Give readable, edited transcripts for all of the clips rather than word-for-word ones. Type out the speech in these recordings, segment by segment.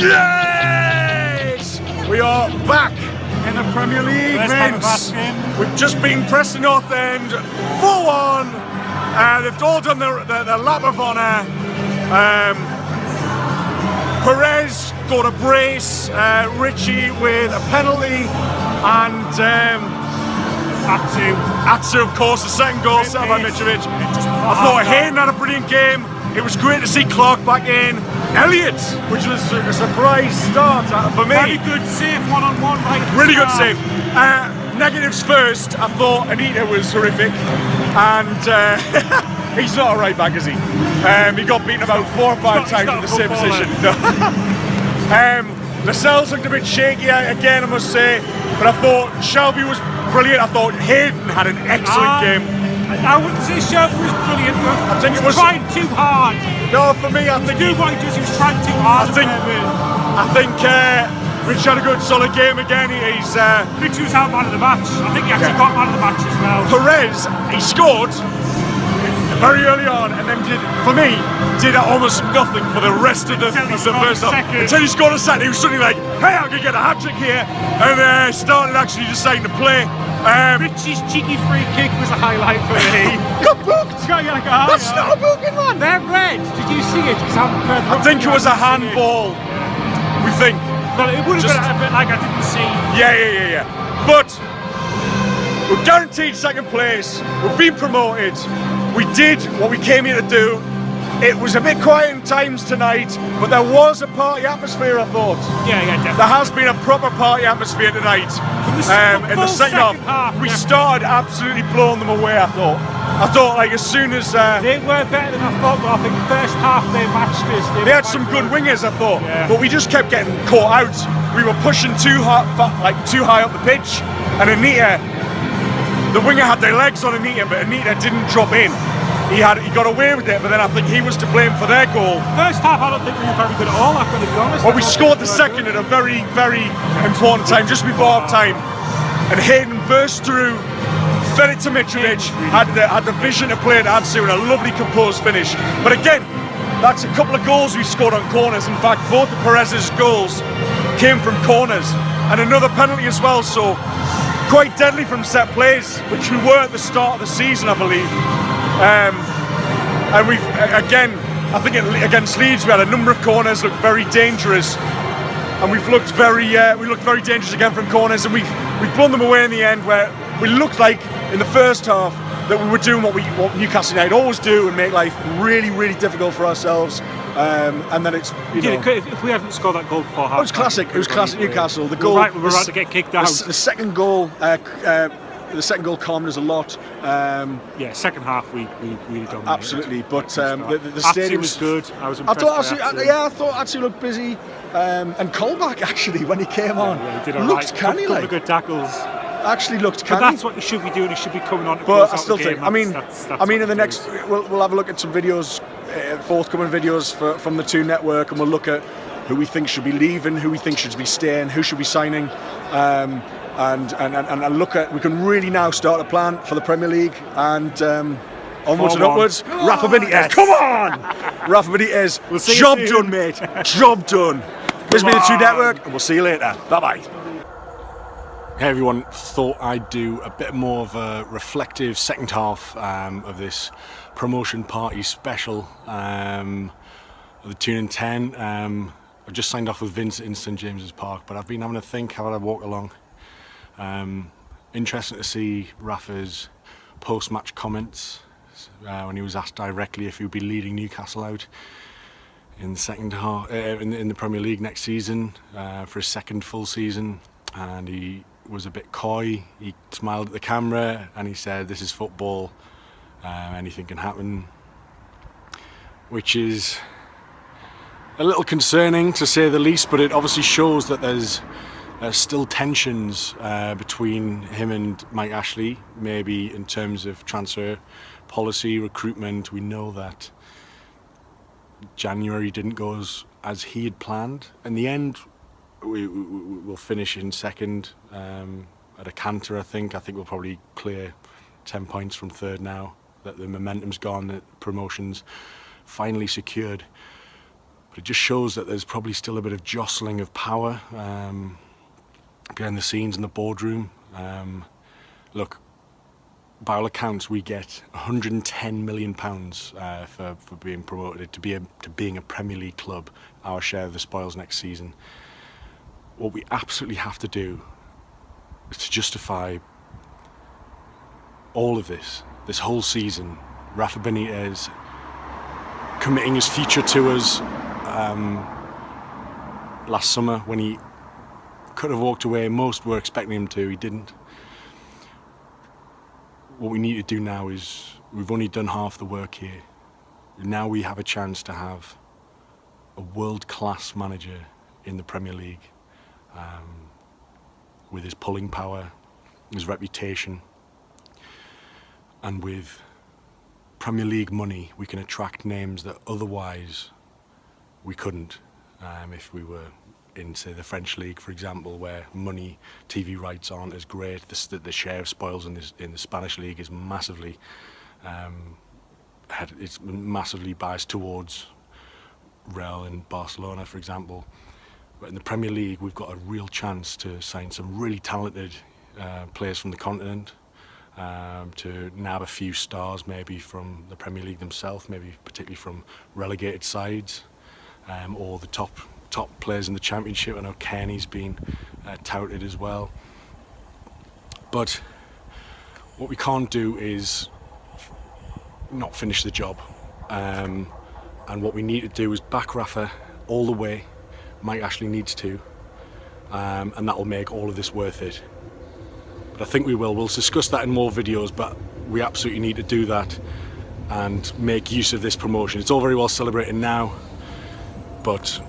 Yes! We are back in the Premier League, Vince. We've just beaten Preston North End 4-1. They've all done their lap of honour. Perez got a brace, Richie with a penalty, and Atsu, of course, the second goal set by Mitrovic. I thought Hayden had a brilliant game. It was great to see Clark back in. Elliott, which was a surprise start for me. Very good save, one-on-one, right? Really good save. Negatives first, I thought Anita was horrific, and he's not a right back, is he? He got beaten about 4 or 5 times in the same position. No. Lascelles looked a bit shaky again, I must say, but I thought Shelby was brilliant. I thought Hayden had an excellent game. I wouldn't say Shelby was brilliant. I think it was trying too hard. No, for me, I think he was trying too hard. I think Rich had a good solid game again. Rich was out man of the match. I think he actually got man of the match as well. Perez, he scored very early on, and then did almost nothing for the rest of the first half. Until he scored a second, he was suddenly like, hey, I can get a hat-trick here, and started actually deciding to play. Richie's cheeky free kick was a highlight for me. Got booked! That's not a booking, man! They're red. Did you see it? I think it was a handball, we think. Well, it would have been a bit like I didn't see. Yeah. But we're guaranteed second place. We've been promoted. We did what we came here to do. It was a bit quiet in times tonight, but there was a party atmosphere, I thought. Yeah, definitely. There has been a proper party atmosphere tonight. In the second half, we started absolutely blowing them away, I thought like as soon as... they were better than I thought, but I think the first half they matched us. They had some good wingers, I thought, but we just kept getting caught out. We were pushing too high up the pitch, and Anita, the winger had their legs on Anita, but Anita didn't drop in. He got away with it, but then I think he was to blame for their goal. First half, I don't think we were very good at all, I've got to be honest. Well, we scored the second at a very, very important time, just before half time. And Hayden burst through, fed it to Mitrovic, had the vision to play it to Atsu, and a lovely composed finish. But again, that's a couple of goals we scored on corners. In fact, both of Perez's goals came from corners, and another penalty as well, so quite deadly from set plays, which we were at the start of the season, I believe. And we've I think against Leeds we had a number of corners, looked very dangerous, and we looked very dangerous again from corners, and we've blown them away in the end, where we looked like in the first half that we were doing what Newcastle United always do and make life really, really difficult for ourselves. And then it's if we hadn't scored that goal before half, it was classic. It was classic Newcastle. The goal, we were about to get kicked out. The second goal. The second goal calmed us a lot. Second half we dominated. Absolutely, but the stadium was good. I was impressed. I thought Atsu looked busy, and Colback actually when he came on he did looked canny, like good tackles. Actually looked canny. But that's what he should be doing. He should be coming on. But I still think. That's in the next, we'll have a look at some videos, forthcoming videos from the Two Network, and we'll look at who we think should be leaving, who we think should be staying, who should be signing. And look at, we can really now start a plan for the Premier League, and onwards and upwards. Rafa Benitez, come on! Rafa Benitez, job done, mate. Job done. This has been the Two Network, and we'll see you later. Bye bye. Hey everyone, thought I'd do a bit more of a reflective second half of this promotion party special of the Tune in 10. I've just signed off with Vince in St James's Park, but I've been having a think how I walk along. Interesting to see Rafa's post-match comments when he was asked directly if he would be leading Newcastle out in the second half in the Premier League next season for his second full season, and he was a bit coy. He smiled at the camera and he said, "This is football, anything can happen," which is a little concerning to say the least, but it obviously shows that there's still tensions between him and Mike Ashley, maybe in terms of transfer policy, recruitment. We know that January didn't go as he had planned. In the end, we'll finish in second at a canter, I think. I think we'll probably clear 10 points from third now that the momentum's gone, that promotion's finally secured. But it just shows that there's probably still a bit of jostling of power behind the scenes in the boardroom. Look, by all accounts, we get £110 million for being promoted to being a Premier League club, our share of the spoils next season. What we absolutely have to do is to justify all of this whole season. Rafa Benitez committing his future to us last summer when he could have walked away. Most were expecting him to, he didn't. What we need to do now is, we've only done half the work here. Now we have a chance to have a world-class manager in the Premier League, with his pulling power, his reputation, and with Premier League money we can attract names that otherwise we couldn't if we were in, say, the French league, for example, where money, TV rights aren't as great. The share of spoils in the Spanish league is massively it's massively biased towards Real and Barcelona, for example. But in the Premier League, we've got a real chance to sign some really talented players from the continent, to nab a few stars maybe from the Premier League themselves, maybe particularly from relegated sides, or the top players in the Championship. I know Kenny's been touted as well. But what we can't do is not finish the job. And what we need to do is back Rafa all the way. Mike Ashley needs to. And that will make all of this worth it. But I think we will. We'll discuss that in more videos, but we absolutely need to do that and make use of this promotion. It's all very well celebrating now, but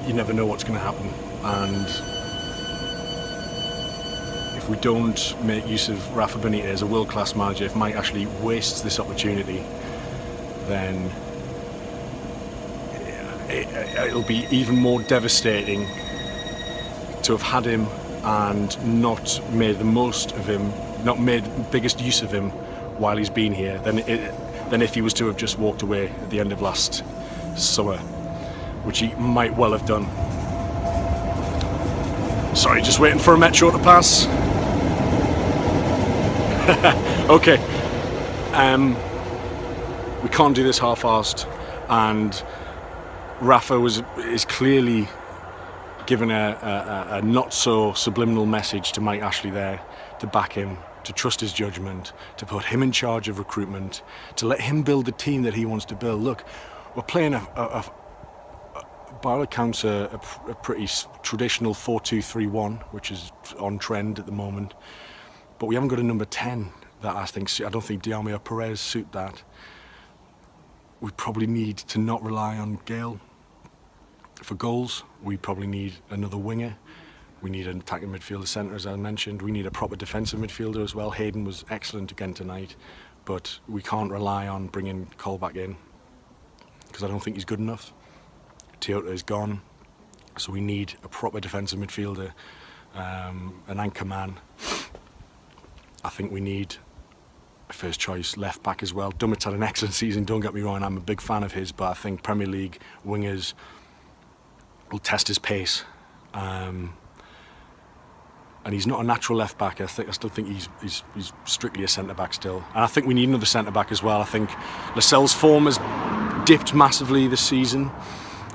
you never know what's going to happen. And if we don't make use of Rafa Benitez, a world-class manager, if Mike Ashley wastes this opportunity, then it'll be even more devastating to have had him and not made the most of him, not made biggest use of him while he's been here, than if he was to have just walked away at the end of last summer, which he might well have done. Sorry, just waiting for a metro to pass. Okay, we can't do this half-assed, and Rafa is clearly given a not so subliminal message to Mike Ashley there, to back him, to trust his judgment, to put him in charge of recruitment, to let him build the team that he wants to build. Look, we're playing by all accounts a pretty traditional 4-2-3-1, which is on trend at the moment, but we haven't got a number 10 that I don't think Diame or Perez suit that. We probably need to not rely on Gale for goals. We probably need another winger. We need an attacking midfielder centre, as I mentioned. We need a proper defensive midfielder as well. Hayden was excellent again tonight, but we can't rely on bringing Cole back in because I don't think he's good enough. Toyota is gone, so we need a proper defensive midfielder, an anchor man. I think we need a first choice left back as well. Dummett's had an excellent season, don't get me wrong, I'm a big fan of his, but I think Premier League wingers will test his pace. And he's not a natural left back. I still think he's strictly a centre back still. And I think we need another centre back as well. I think Lascelles' form has dipped massively this season,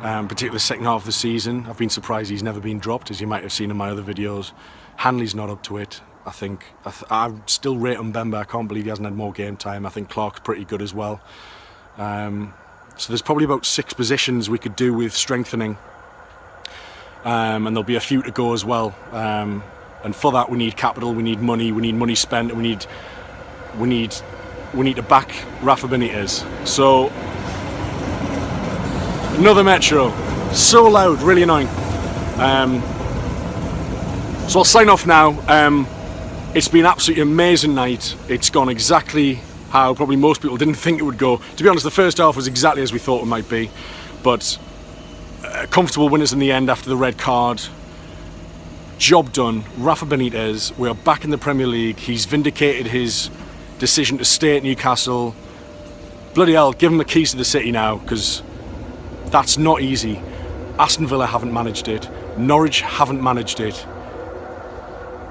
particularly the second half of the season. I've been surprised he's never been dropped, as you might have seen in my other videos. Hanley's not up to it. I think I still rate Mbemba. I can't believe he hasn't had more game time. I think Clark's pretty good as well. So there's probably about 6 positions we could do with strengthening, and there'll be a few to go as well. And for that we need capital, we need money spent, and we need to back Rafa Benitez. So another metro, so loud, really annoying. So I'll sign off now. It's been an absolutely amazing night. It's gone exactly how probably most people didn't think it would go. To be honest, the first half was exactly as we thought it might be, but comfortable winners in the end after the red card. Job done. Rafa Benitez, we are back in the Premier League. He's vindicated his decision to stay at Newcastle. bloody hell, give them the keys to the city now, because that's not easy. Aston Villa haven't managed it. Norwich haven't managed it.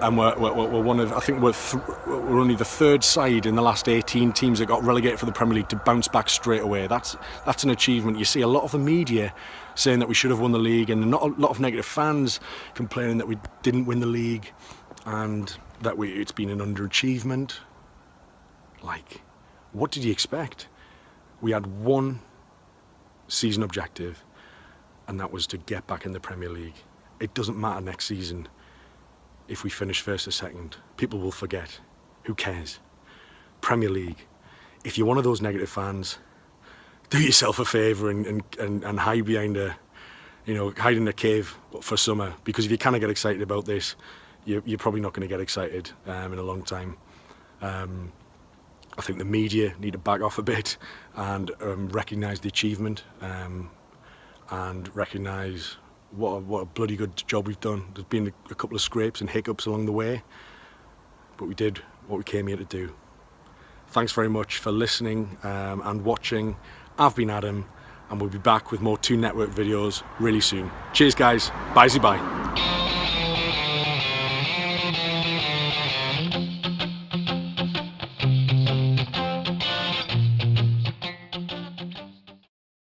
And we're one of, I think we're only the third side in the last 18 teams that got relegated for the Premier League to bounce back straight away. That's an achievement. You see a lot of the media saying that we should have won the league, and not a lot of negative fans complaining that we didn't win the league and that it's been an underachievement. Like, what did you expect? We had one season objective, and that was to get back in the Premier League. It doesn't matter next season if we finish first or second. People will forget. Who cares? Premier League. If you're one of those negative fans, do yourself a favour and hide behind hide in a cave for summer, because if you kind of get excited about this, you're probably not going to get excited in a long time. I think the media need to back off a bit and recognise the achievement and recognise what a bloody good job we've done. There's been a couple of scrapes and hiccups along the way, but we did what we came here to do. Thanks very much for listening and watching. I've been Adam, and we'll be back with more Toon Network videos really soon. Cheers guys, bye-bye.